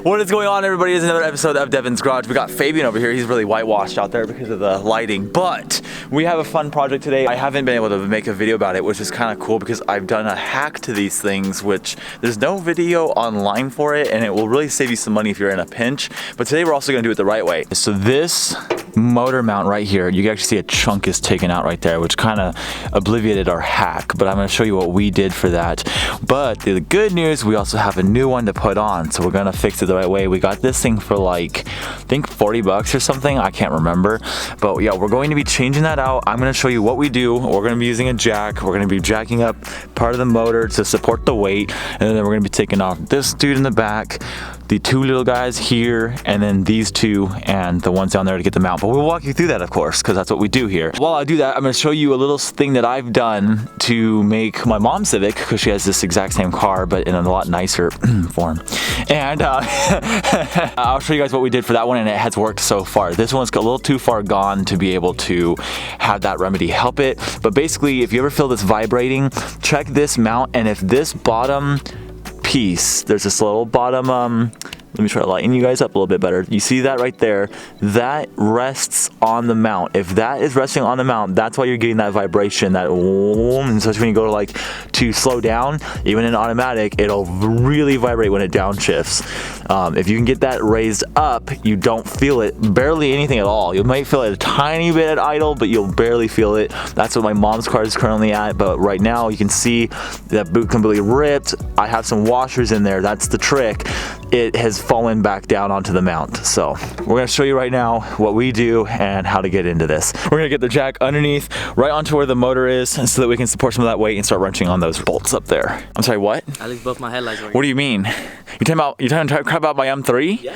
What is going on, everybody? It's another episode of Devin's Garage. We got Fabian over here. He's really whitewashed out there because of the lighting, but we have a fun project today. I haven't been able to make a video about it, which is kind of cool because I've done a hack to these things, which there's no video online for it, and it will really save you some money if you're in a pinch. But today we're also going to do it the right way. So this motor mount right here, you can actually see a chunk is taken out right there, which kind of obliterated our hack, but I'm going to show you what we did for that. But the good news, we also have a new one to put on, so we're going to fix it the right way. We got this thing for like, I think 40 bucks or something, I can't remember, but yeah, we're going to be changing that out. I'm going to show you what we do. We're going to be using a jack. We're going to be jacking up part of the motor to support the weight, and then we're going to be taking off this dude in the back, the two little guys here, and then these two and the ones down there to get them out. But we'll walk you through that, of course, because that's what we do here. While I do that, I'm going to show you a little thing that I've done to make my mom's Civic, because she has this exact same car but in a lot nicer form, and I'll show you guys what we did for that one, and it has worked so far. This one's a little too far gone to be able to have that remedy help it, but basically if you ever feel this vibrating, check this mount, and if this bottom piece, there's this little bottom let me try to lighten you guys up a little bit better. You see that right there? That rests on the mount. If that is resting on the mount, that's why you're getting that vibration, that especially when you go to slow down, even in automatic, it'll really vibrate when it downshifts. If you can get that raised up, you don't feel it, barely anything at all. You might feel it a tiny bit at idle, but you'll barely feel it. That's what my mom's car is currently at, but right now you can see that boot completely ripped. I have some washers in there. That's the trick. It has fallen back down onto the mount. So we're going to show you right now what we do and how to get into this. We're going to get the jack underneath right onto where the motor is so that we can support some of that weight and start wrenching on those bolts up there. I'm sorry, what? At least both my headlights are. What do you mean? You're talking crap about my M3? Yeah.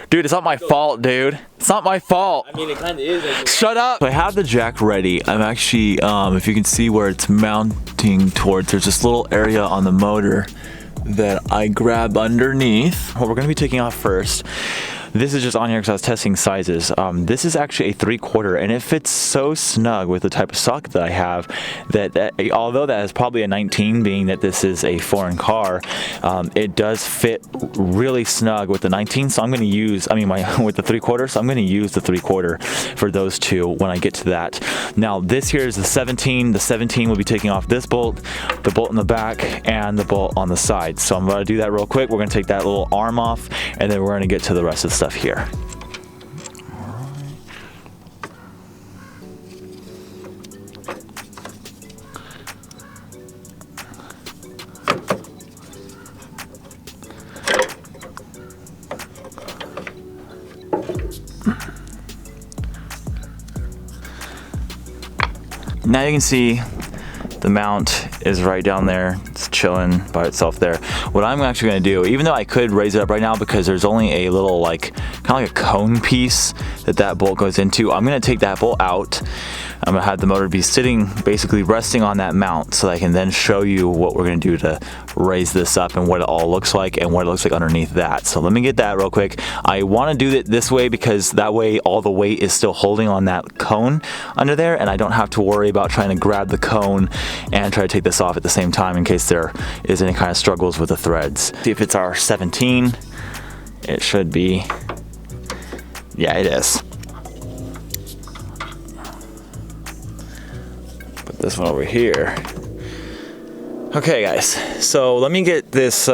Dude, it's not my fault, dude. It's not my fault. I mean, it kind of is. Shut up. So I have the jack ready. I'm actually, if you can see where it's mounting towards, there's this little area on the motor that I grab underneath. What we're going to be taking off first, this is just on here because I was testing sizes. This is actually a 3/4, and it fits so snug with the type of socket that I have that although that is probably a 19, being that this is a foreign car, it does fit really snug with the 19. So I'm going to use, with the 3/4, so I'm going to use the 3/4 for those two when I get to that. Now this here is the 17. The 17 will be taking off this bolt, the bolt in the back, and the bolt on the side. So I'm going to do that real quick. We're going to take that little arm off, and then we're going to get to the rest of the stuff here. Now you can see the mount is right down there. It's chilling by itself there. What I'm actually going to do, even though I could raise it up right now because there's only a little kind of like a cone piece that bolt goes into, I'm going to take that bolt out. I'm going to have the motor be sitting, basically resting on that mount, so that I can then show you what we're going to do to raise this up and what it all looks like and what it looks like underneath that. So let me get that real quick. I want to do it this way because that way all the weight is still holding on that cone under there, and I don't have to worry about trying to grab the cone and try to take this off at the same time in case there is any kind of struggles with the threads. See if it's our 17. It should be. Yeah, it is. Put this one over here. Okay guys, so let me get this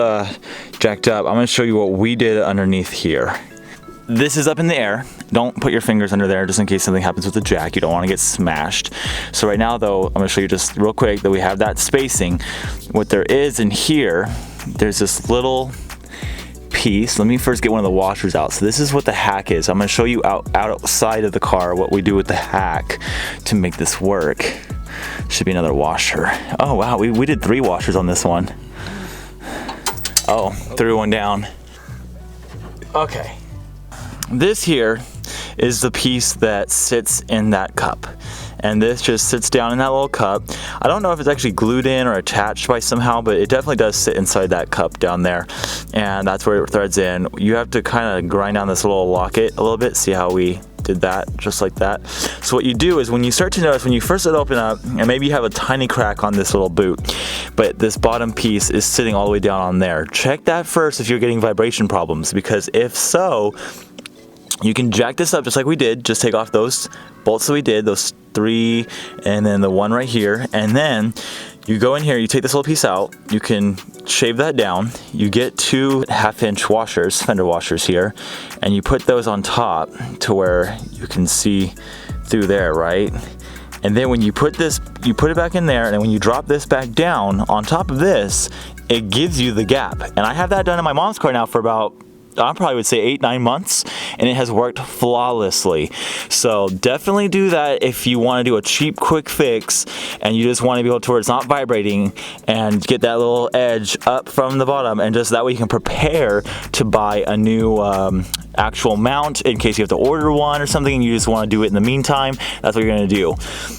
jacked up. I'm going to show you what we did underneath here. This is up in the air. Don't put your fingers under there just in case something happens with the jack. You don't want to get smashed. So right now though, I'm going to show you just real quick that we have that spacing. What there is in here, there's this little piece. Let me first get one of the washers out. So this is what the hack is. I'm going to show you outside of the car what we do with the hack to make this work. Should be another washer. Oh wow, we did 3 washers on this one. Oh, threw one down. Okay. This here is the piece that sits in that cup. And this just sits down in that little cup. I don't know if it's actually glued in or attached by somehow, but it definitely does sit inside that cup down there. And that's where it threads in. You have to kind of grind down this little locket a little bit. See how we did that, just like that. So what you do is when you start to notice, when you first open up, and maybe you have a tiny crack on this little boot, but this bottom piece is sitting all the way down on there. Check that first if you're getting vibration problems, because if so, you can jack this up just like we did. Just take off those bolts that we did, those 3, and then the 1 right here, and then you go in here, you take this little piece out, you can shave that down, you get 2 half-inch washers, fender washers here, and you put those on top to where you can see through there, right? And then when you put this, you put it back in there, and then when you drop this back down on top of this, it gives you the gap. And I have that done in my mom's car now for about, I probably would say 8-9 months, and it has worked flawlessly. So definitely do that if you want to do a cheap quick fix and you just want to be able to where it's not vibrating and get that little edge up from the bottom, and just that way you can prepare to buy a new actual mount in case you have to order one or something and you just want to do it in the meantime. That's what you're going to do.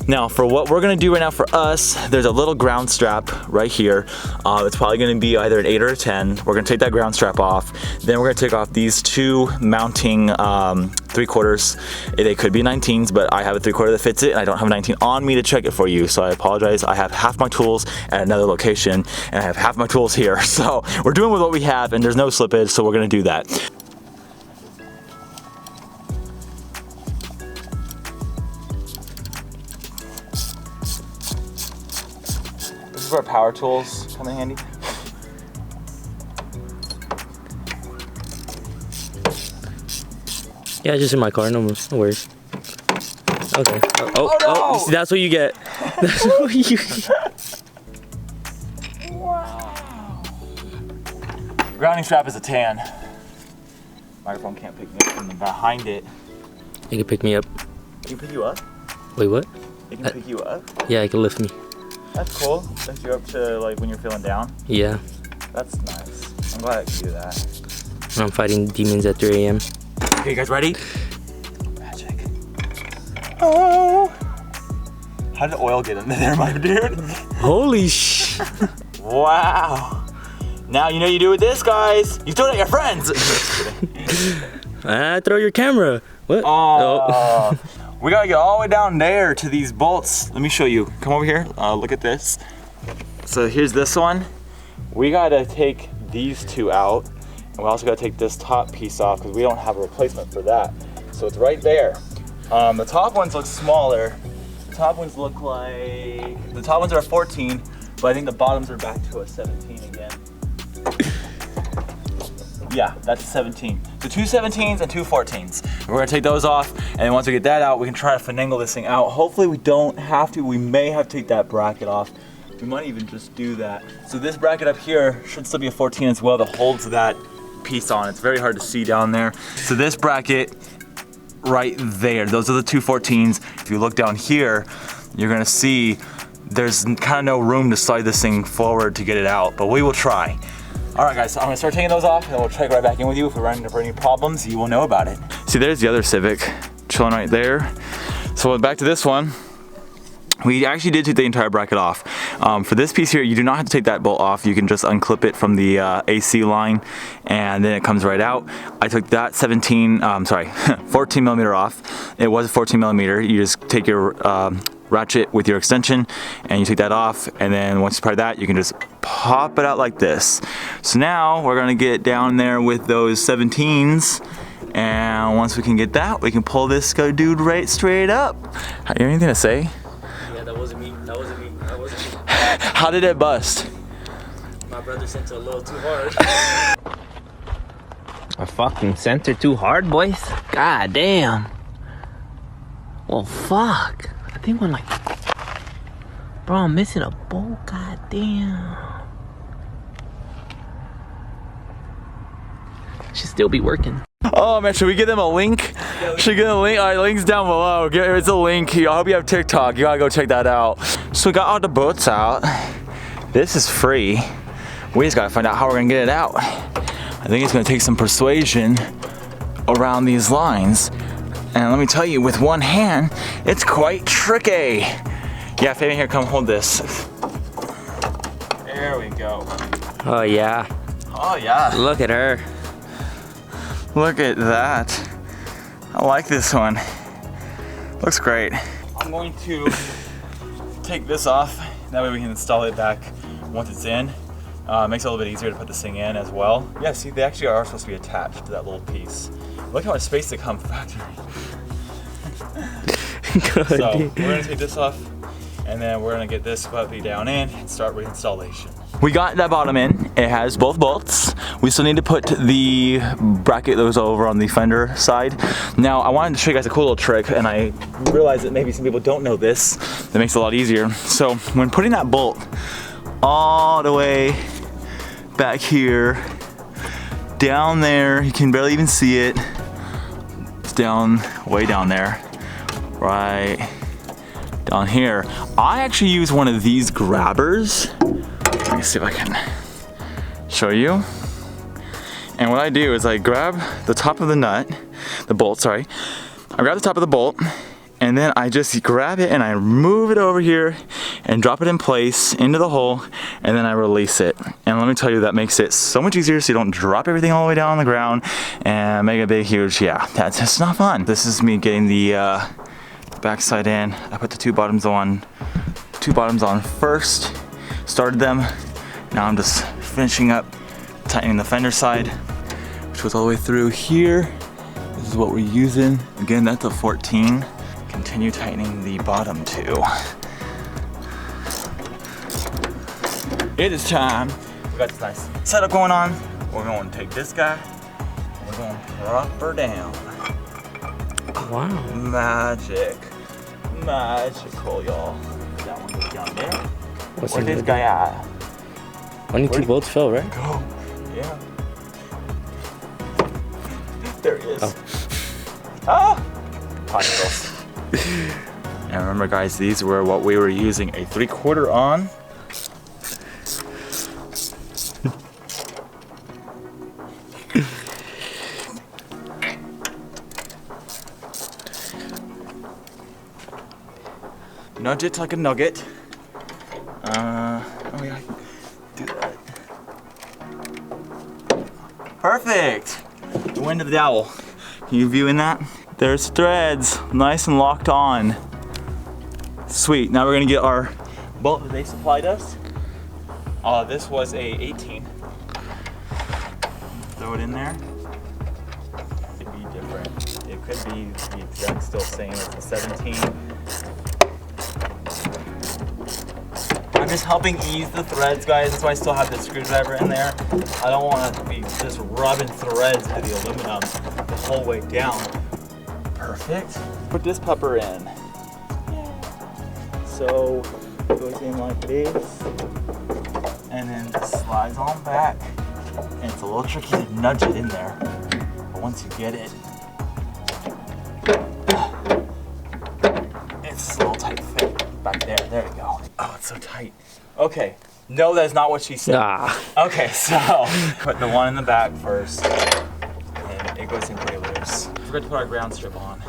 Now for what we're going to do right now for us, there's a little ground strap right here. It's probably going to be either an 8 or a 10. We're going to take that ground strap off. Then we're going to take off these 2 mounting 3/4. They could be 19s, but I have a 3/4 that fits it, and I don't have a 19 on me to check it for you, so I apologize. I have half my tools at another location and I have half my tools here, so we're doing with what we have and there's no slippage, so we're going to do that. This is where power tools come in handy. Yeah, just in my car, no worries. Okay. Oh, that's what you get. That's what you get. Wow. Grounding strap is a tan. Microphone can't pick me up from behind it. It can pick me up. It can pick you up? Wait, what? It can pick you up? Yeah, it can lift me. That's cool. Lift you up to like when you're feeling down? Yeah. That's nice. I'm glad I can do that. When I'm fighting demons at 3 a.m. Okay, you guys ready? Magic. Oh! How did oil get into there, my dude? Holy sh! Wow. Now you know you do with this, guys. You throw it at your friends. Just kidding. Throw your camera. What? Oh. We gotta get all the way down there to these bolts. Let me show you. Come over here. Look at this. So here's this one. We gotta take these 2 out. And we also gotta take this top piece off because we don't have a replacement for that. So it's right there. The top ones look smaller. The top ones look like, the top ones are a 14, but I think the bottoms are back to a 17 again. Yeah, that's a 17. So 2 17s and 2 14s. We're gonna take those off, and then once we get that out, we can try to finagle this thing out. Hopefully we don't have to. We may have to take that bracket off. We might even just do that. So this bracket up here should still be a 14 as well that holds that piece on. It's very hard to see down there. So this bracket right there, those are the 2 14s. If you look down here, you're gonna see there's kind of no room to slide this thing forward to get it out, but we will try. All right, guys, so I'm gonna start taking those off, and then we'll check right back in with you. If we run into any problems, you will know about it. See, there's the other Civic chilling right there. So back to this one. We actually did take the entire bracket off. For this piece here, you do not have to take that bolt off. You can just unclip it from the AC line, and then it comes right out. I took that 14 millimeter off. It was a 14 millimeter. You just take your ratchet with your extension, and you take that off, and then once you part that, you can just pop it out like this. So now we're gonna get down there with those 17s, and once we can get that, we can pull this dude right straight up. You have anything to say? Yeah, that wasn't me. That wasn't me. That wasn't me. How did it bust? My brother sent it a little too hard. I fucking sent her too hard, boys. God damn. Well, fuck. I think one like, bro, I'm missing a bolt. God damn. Should still be working. Oh man, should we give them a link? Should we give them a link? All right, link's down below. It's a link. I hope you have TikTok. You gotta go check that out. So we got all the bolts out. This is free. We just gotta find out how we're gonna get it out. I think it's gonna take some persuasion around these lines. And let me tell you, with one hand, it's quite tricky. Yeah, Fabian, here, come hold this. There we go. Oh yeah. Oh yeah. Look at her. Look at that. I like this one. Looks great. I'm going to take this off. That way we can install it back once it's in. Makes it a little bit easier to put this thing in as well. Yeah, see, they actually are supposed to be attached to that little piece. Look how much space they come factory. So we're gonna take this off, and then we're gonna get this puppy down in and start reinstallation. We got that bottom in. It has both bolts. We still need to put the bracket that was over on the fender side. Now, I wanted to show you guys a cool little trick, and I realized that maybe some people don't know this. That makes it a lot easier. So when putting that bolt all the way back here, down there, you can barely even see it. It's down, way down there, right down here. I actually use one of these grabbers. Let me see if I can show you. And what I do is I grab the top of the nut, the bolt, sorry. I grab the top of the bolt, and then I just grab it and I move it over here and drop it in place into the hole, and then I release it. And let me tell you, that makes it so much easier so you don't drop everything all the way down on the ground and make a big, huge, yeah, that's just not fun. This is me getting the backside in. I put the two bottoms on first, started them. Now I'm just finishing up tightening the fender side, which goes all the way through here. This is what we're using. Again, that's a 14. Continue tightening the bottom too. It is time. We got this nice setup going on. We're going to take this guy, and we're going to drop her down. Wow. Magic. Magical, y'all. That one goes down there. What's Where's this guy at? Only two bolts fell, right? Go. Yeah. There he is. Ah! Popsicles. And remember, guys, these were what we were using a 3/4 on. Nudge it like a nugget. Oh yeah, I can do that. Perfect. The wind of the dowel. You viewing that? There's threads, nice and locked on. Sweet. Now we're gonna get our bolt that they supplied us. This was a 18. Throw it in there. It could be different. It could be the exact still same as the 17. I'm just helping ease the threads, guys. That's why I still have the screwdriver in there. I don't want to be just rubbing threads into the aluminum the whole way down. Perfect. Put this pupper in. So it goes in like this, and then it slides on back. And it's a little tricky to nudge it in there, but once you get it, it's a little tight fit back there. There we go. Oh, it's so tight. Okay. No, that's not what she said. Ah. Okay, so put the one in the back first, and it goes in pretty loose. Forgot to put our ground strip on.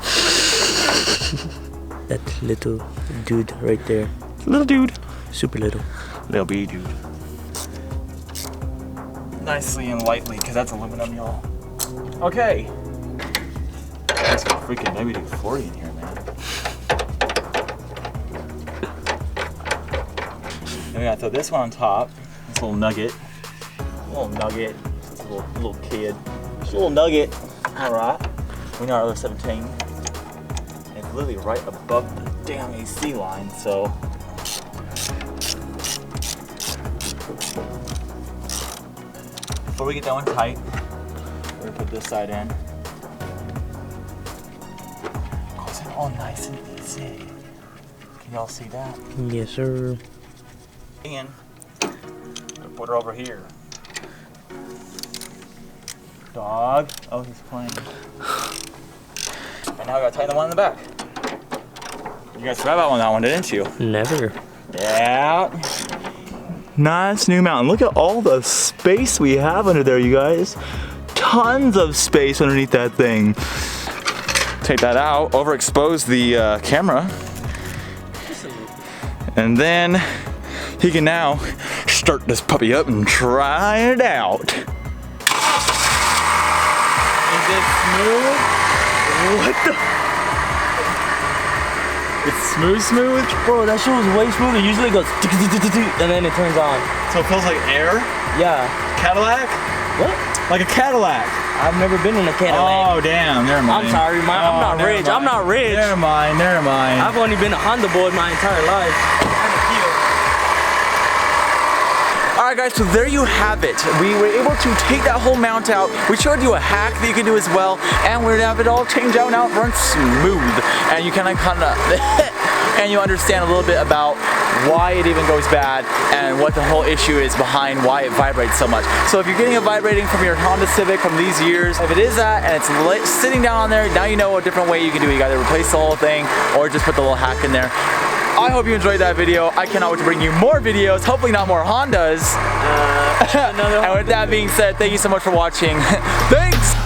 That little dude right there. Little dude. Super little. Little B dude. Nicely and lightly, because that's aluminum, y'all. Okay. That's freaking WD-40 in here, man. And we gotta throw this one on top. This little nugget. It's a little kid. Just a little nugget. Alright. We know our other 17. And it's literally right above the damn AC line, so. Before we get that one tight, we're gonna put this side in. Goes in all nice and easy. Can y'all see that? Yes, sir. And put her over here. Dog. Oh, he's playing. And now we gotta tighten the one in the back. You guys forgot about that one, didn't you? Never. Yeah. Nice new mountain. Look at all the space we have under there, you guys. Tons of space underneath that thing. Take that out, overexpose the camera. And then he can now start this puppy up and try it out. Is it smooth? What the? It's smooth. Bro, that shit was way smoother. Usually it goes and then it turns on. So it feels like air? Yeah. Cadillac? What? Like a Cadillac. I've never been in a Cadillac. Oh, damn. Never mind. I'm sorry, I'm not rich. I'm not rich. Never mind. I've only been a Honda boy my entire life. Alright guys, so there you have it. We were able to take that whole mount out. We showed you a hack that you can do as well, and we're gonna have it all change out now. It runs smooth, and you kinda and you understand a little bit about why it even goes bad and what the whole issue is behind why it vibrates so much. So if you're getting a vibrating from your Honda Civic from these years, if it is that and it's sitting down on there, now you know a different way you can do it. You gotta replace the whole thing or just put the little hack in there. I hope you enjoyed that video. I cannot wait to bring you more videos, hopefully not more Hondas. And with that being said, thank you so much for watching. Thanks!